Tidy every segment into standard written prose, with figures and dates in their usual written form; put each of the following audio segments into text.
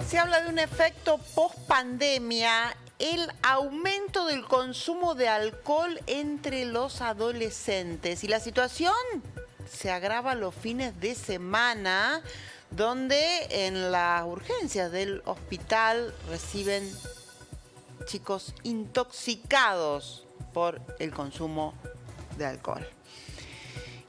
Se habla de un efecto post-pandemia, el aumento del consumo de alcohol entre los adolescentes. Y la situación se agrava los fines de semana, donde en las urgencias del hospital reciben chicos intoxicados por el consumo de alcohol.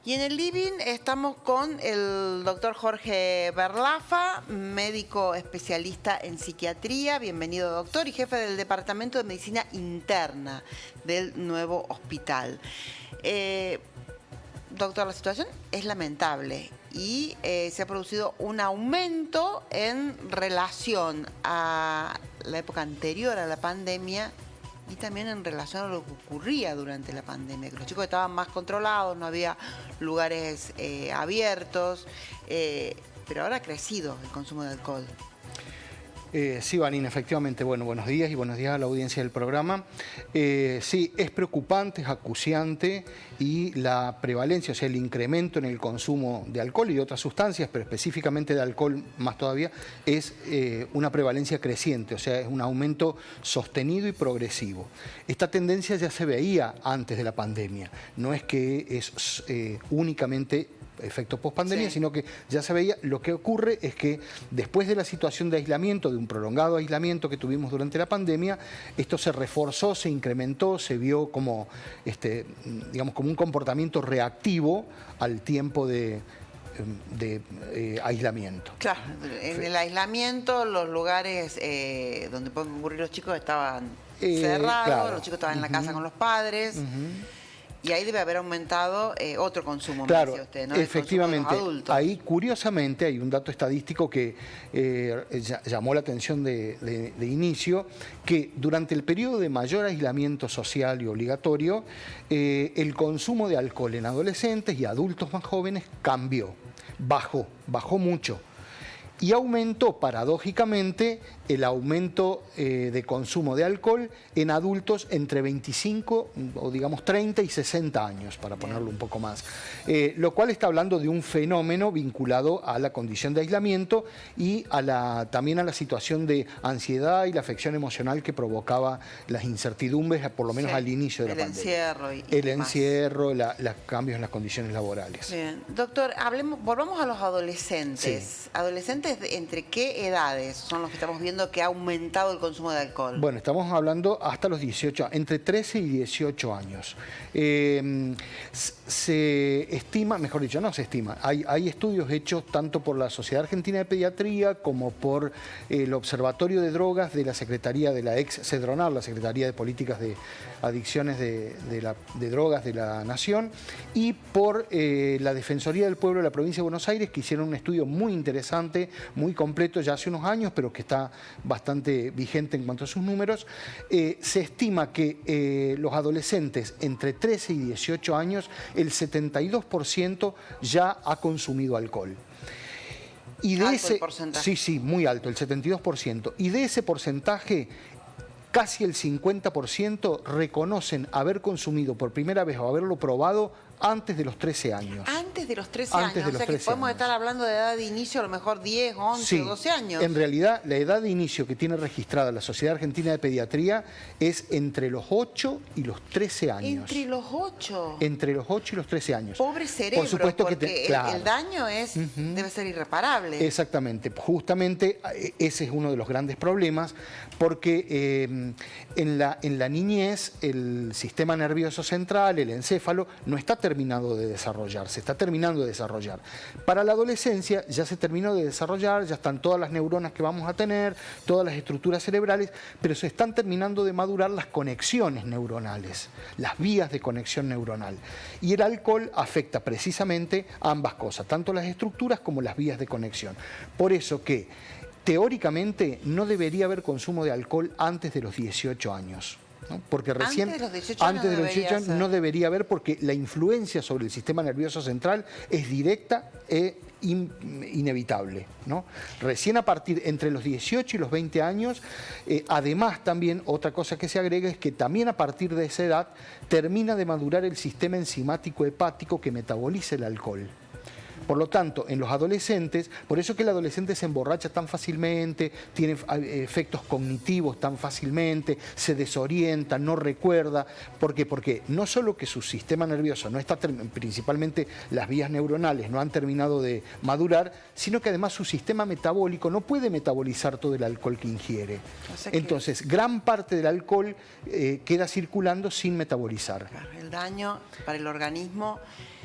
Y en el living estamos con el doctor Jorge Berlafa, médico especialista en psiquiatría. Bienvenido, doctor, y jefe del Departamento de Medicina Interna del nuevo hospital. Doctor, la situación es lamentable y se ha producido un aumento en relación a la época anterior a la pandemia y también en relación a lo que ocurría durante la pandemia, que los chicos estaban más controlados, no había lugares abiertos, pero ahora ha crecido el consumo de alcohol. Sí, Vanina, efectivamente. Bueno, buenos días y buenos días a la audiencia del programa. Sí, es preocupante, es acuciante y la prevalencia, o sea, el incremento en el consumo de alcohol y de otras sustancias, pero específicamente de alcohol más todavía, es una prevalencia creciente, o sea, es un aumento sostenido y progresivo. Esta tendencia ya se veía antes de la pandemia, no es que es únicamente efecto post-pandemia, sí, sino que ya se veía. Lo que ocurre es que después de la situación de aislamiento, de un prolongado aislamiento que tuvimos durante la pandemia, esto se reforzó, se incrementó, se vio como, digamos, como un comportamiento reactivo al tiempo de aislamiento. Claro, en el aislamiento los lugares donde pueden concurrir los chicos estaban cerrados, claro, los chicos estaban en la casa con los padres. Y ahí debe haber aumentado otro consumo, claro, me decía usted, ¿no? Efectivamente. Ahí, curiosamente, hay un dato estadístico que llamó la atención de inicio, que durante el periodo de mayor aislamiento social y obligatorio, el consumo de alcohol en adolescentes y adultos más jóvenes cambió, bajó mucho. Y aumentó, paradójicamente, el aumento de consumo de alcohol en adultos entre 25 o digamos 30 y 60 años, para ponerlo un poco más. Lo cual está hablando de un fenómeno vinculado a la condición de aislamiento y también a la situación de ansiedad y la afección emocional que provocaba las incertidumbres, por lo menos al inicio de la pandemia. El encierro, los cambios en las condiciones laborales. Bien. Doctor, volvamos a los adolescentes. Sí. ¿Adolescentes entre qué edades son los que estamos viendo que ha aumentado el consumo de alcohol? Bueno, estamos hablando hasta los 18, entre 13 y 18 años. Se estima, mejor dicho, no se estima, hay estudios hechos tanto por la Sociedad Argentina de Pediatría como por el Observatorio de Drogas de la Secretaría de la ex-CEDRONAR, la Secretaría de Políticas de Adicciones de Drogas de la Nación, y por la Defensoría del Pueblo de la Provincia de Buenos Aires, que hicieron un estudio muy interesante, muy completo ya hace unos años, pero que está bastante vigente en cuanto a sus números. Se estima que los adolescentes entre 13 y 18 años, el 72% ya ha consumido alcohol. Y de alto el porcentaje. Sí, muy alto, el 72%. Y de ese porcentaje, casi el 50% reconocen haber consumido por primera vez o haberlo probado antes de los 13 años. Antes de los 13 años, o sea que podemos estar hablando de edad de inicio, a lo mejor 10, 11 o 12 años. En realidad, la edad de inicio que tiene registrada la Sociedad Argentina de Pediatría es entre los 8 y los 13 años. ¿Entre los 8? Entre los 8 y los 13 años. Pobre cerebro, por supuesto, porque claro, el daño debe ser irreparable. Exactamente. Justamente ese es uno de los grandes problemas, porque en la niñez el sistema nervioso central, el encéfalo, no está terminado de desarrollar, se está terminando de desarrollar. Para la adolescencia ya se terminó de desarrollar, ya están todas las neuronas que vamos a tener, todas las estructuras cerebrales, pero se están terminando de madurar las conexiones neuronales, las vías de conexión neuronal. Y el alcohol afecta precisamente a ambas cosas, tanto las estructuras como las vías de conexión. Por eso que teóricamente no debería haber consumo de alcohol antes de los 18 años. ¿no? Porque recién antes de los 18 años no debería haber, porque la influencia sobre el sistema nervioso central es directa e inevitable, ¿no? Recién a partir entre los 18 y los 20 años, además también otra cosa que se agrega es que también a partir de esa edad termina de madurar el sistema enzimático hepático que metaboliza el alcohol. Por lo tanto, en los adolescentes, por eso que el adolescente se emborracha tan fácilmente, tiene efectos cognitivos tan fácilmente, se desorienta, no recuerda. ¿Por qué? Porque no solo que su sistema nervioso no está, principalmente las vías neuronales no han terminado de madurar, sino que además su sistema metabólico no puede metabolizar todo el alcohol que ingiere. Entonces, gran parte del alcohol queda circulando sin metabolizar. El daño para el organismo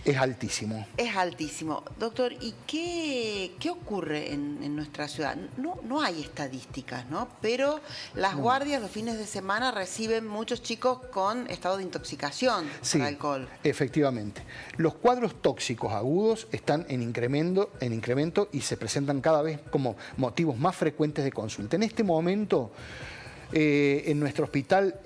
es altísimo. Es altísimo. Doctor, ¿y qué ocurre en nuestra ciudad? No hay estadísticas, ¿no? Pero las guardias los fines de semana reciben muchos chicos con estado de intoxicación por alcohol. Efectivamente. Los cuadros tóxicos agudos están en incremento y se presentan cada vez como motivos más frecuentes de consulta. En este momento, en nuestro hospital,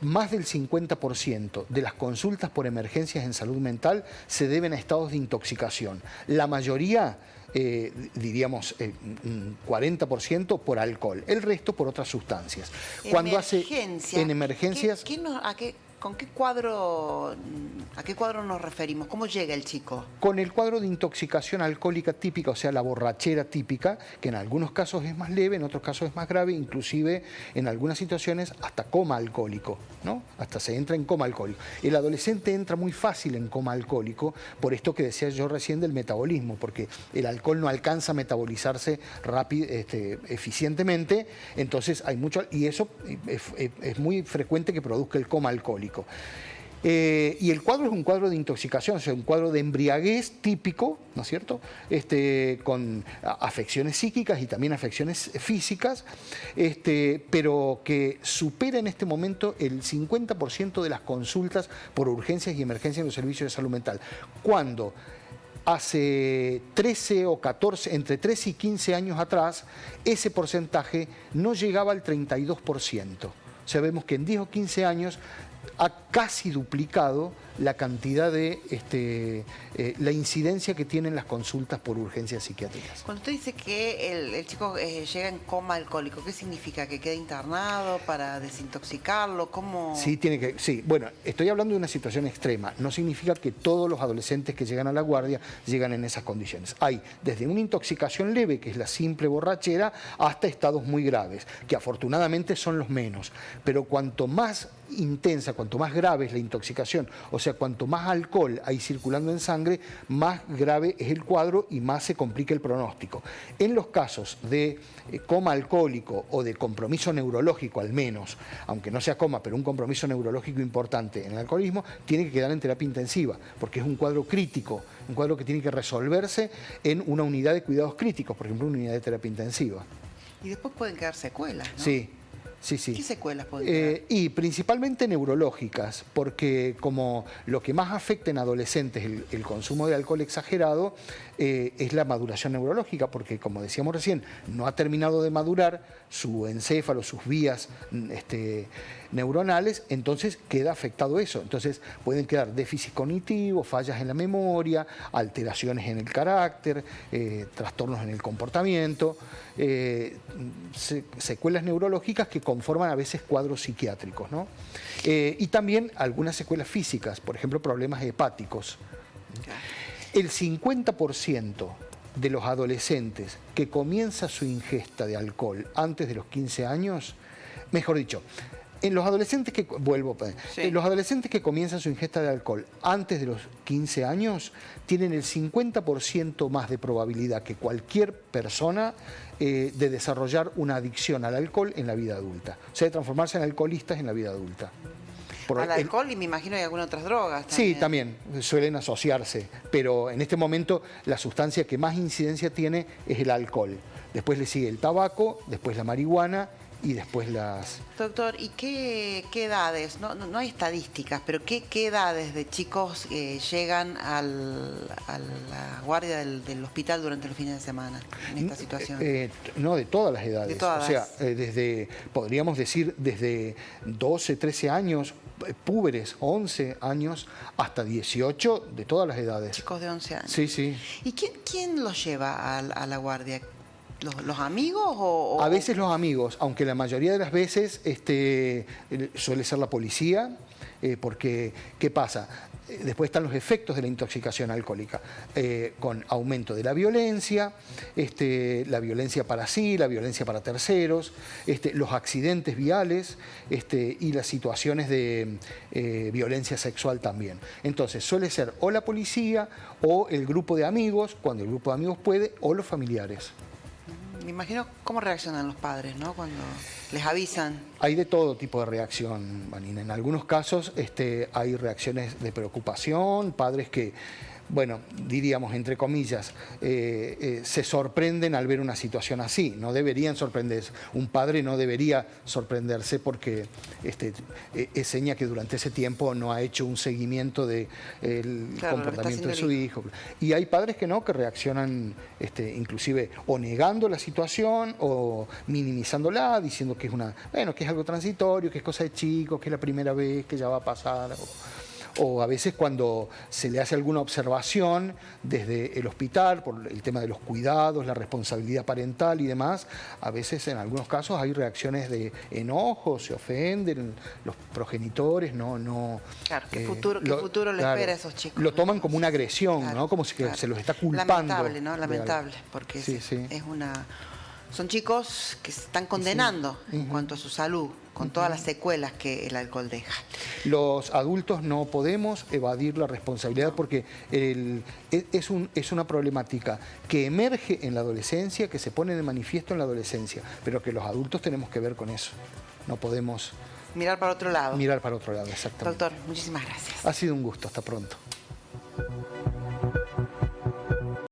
más del 50% de las consultas por emergencias en salud mental se deben a estados de intoxicación. La mayoría, diríamos, 40% por alcohol, el resto por otras sustancias. En emergencias... ¿A qué cuadro nos referimos? ¿Cómo llega el chico? Con el cuadro de intoxicación alcohólica típica, o sea, la borrachera típica, que en algunos casos es más leve, en otros casos es más grave, inclusive en algunas situaciones hasta coma alcohólico, ¿no? Hasta se entra en coma alcohólico. El adolescente entra muy fácil en coma alcohólico, por esto que decía yo recién del metabolismo, porque el alcohol no alcanza a metabolizarse eficientemente, entonces hay mucho, y eso es muy frecuente que produzca el coma alcohólico. Y el cuadro es un cuadro de intoxicación, o sea, un cuadro de embriaguez típico, ¿no es cierto? Con afecciones psíquicas y también afecciones físicas, pero que supera en este momento el 50% de las consultas por urgencias y emergencias en los servicios de salud mental. Cuando hace 13 o 14, entre 13 y 15 años atrás, ese porcentaje no llegaba al 32%. O sea, vemos que en 10 o 15 años ha casi duplicado la cantidad de la incidencia que tienen las consultas por urgencias psiquiátricas. Cuando usted dice que el chico llega en coma alcohólico, ¿qué significa? ¿Que queda internado para desintoxicarlo? ¿Cómo? Sí, bueno, estoy hablando de una situación extrema. No significa que todos los adolescentes que llegan a la guardia llegan en esas condiciones. Hay desde una intoxicación leve, que es la simple borrachera, hasta estados muy graves, que afortunadamente son los menos. Pero cuanto más intensa, cuanto más grave es la intoxicación, o sea, cuanto más alcohol hay circulando en sangre, más grave es el cuadro y más se complica el pronóstico. En los casos de coma alcohólico o de compromiso neurológico al menos, aunque no sea coma, pero un compromiso neurológico importante en el alcoholismo, tiene que quedar en terapia intensiva, porque es un cuadro crítico, un cuadro que tiene que resolverse en una unidad de cuidados críticos, por ejemplo, una unidad de terapia intensiva. Y después pueden quedar secuelas, ¿no? Sí. ¿Qué secuelas pueden quedar? Y principalmente neurológicas, porque como lo que más afecta en adolescentes el consumo de alcohol exagerado es la maduración neurológica, porque como decíamos recién, no ha terminado de madurar su encéfalo, sus vías neuronales, entonces queda afectado eso. Entonces pueden quedar déficit cognitivo, fallas en la memoria, alteraciones en el carácter, trastornos en el comportamiento, secuelas neurológicas que conforman a veces cuadros psiquiátricos, ¿no? Y también algunas secuelas físicas, por ejemplo, problemas hepáticos. El 50% de los adolescentes que comienza su ingesta de alcohol antes de los 15 años, mejor dicho, en los adolescentes los adolescentes que comienzan su ingesta de alcohol antes de los 15 años tienen el 50% más de probabilidad que cualquier persona de desarrollar una adicción al alcohol en la vida adulta, o sea, de transformarse en alcoholistas en la vida adulta. Al alcohol y me imagino hay algunas otras drogas también. Sí, también suelen asociarse, pero en este momento la sustancia que más incidencia tiene es el alcohol. Después le sigue el tabaco, después la marihuana y después las... Doctor, ¿y qué edades? No hay estadísticas, pero ¿qué edades de chicos llegan a la guardia del hospital durante los fines de semana en esta situación? No, de todas las edades. De todas. O sea, podríamos decir, desde 12, 13 años, púberes, 11 años, hasta 18, de todas las edades. Chicos de 11 años. Sí, sí. ¿Y quién los lleva a la guardia? ¿Los amigos o...? A veces los amigos, aunque la mayoría de las veces suele ser la policía, porque, ¿qué pasa? Después están los efectos de la intoxicación alcohólica, con aumento de la violencia para sí, la violencia para terceros, los accidentes viales y las situaciones de violencia sexual también. Entonces suele ser o la policía o el grupo de amigos, cuando el grupo de amigos puede, o los familiares. Me imagino cómo reaccionan los padres, ¿no? Cuando les avisan. Hay de todo tipo de reacción, Vanina. En algunos casos hay reacciones de preocupación, padres que, bueno, diríamos entre comillas, se sorprenden al ver una situación así. No deberían sorprenderse. Un padre no debería sorprenderse porque es seña que durante ese tiempo no ha hecho un seguimiento del comportamiento de su hijo. Y hay padres que no, que reaccionan inclusive o negando la situación o minimizándola, diciendo que que es algo transitorio, que es cosa de chicos, que es la primera vez, que ya va a pasar. O a veces cuando se le hace alguna observación desde el hospital por el tema de los cuidados, la responsabilidad parental y demás, a veces en algunos casos hay reacciones de enojo, se ofenden los progenitores, no. Claro, ¿qué futuro les espera a esos chicos? Lo toman como una agresión, claro, ¿no? Como si se los está culpando. Lamentable, ¿no? Lamentable, porque son chicos que se están condenando en cuanto a su salud, con todas las secuelas que el alcohol deja. Los adultos no podemos evadir la responsabilidad porque es una problemática que emerge en la adolescencia, que se pone de manifiesto en la adolescencia, pero que los adultos tenemos que ver con eso. No podemos... Mirar para otro lado. Mirar para otro lado, exactamente. Doctor, muchísimas gracias. Ha sido un gusto, hasta pronto.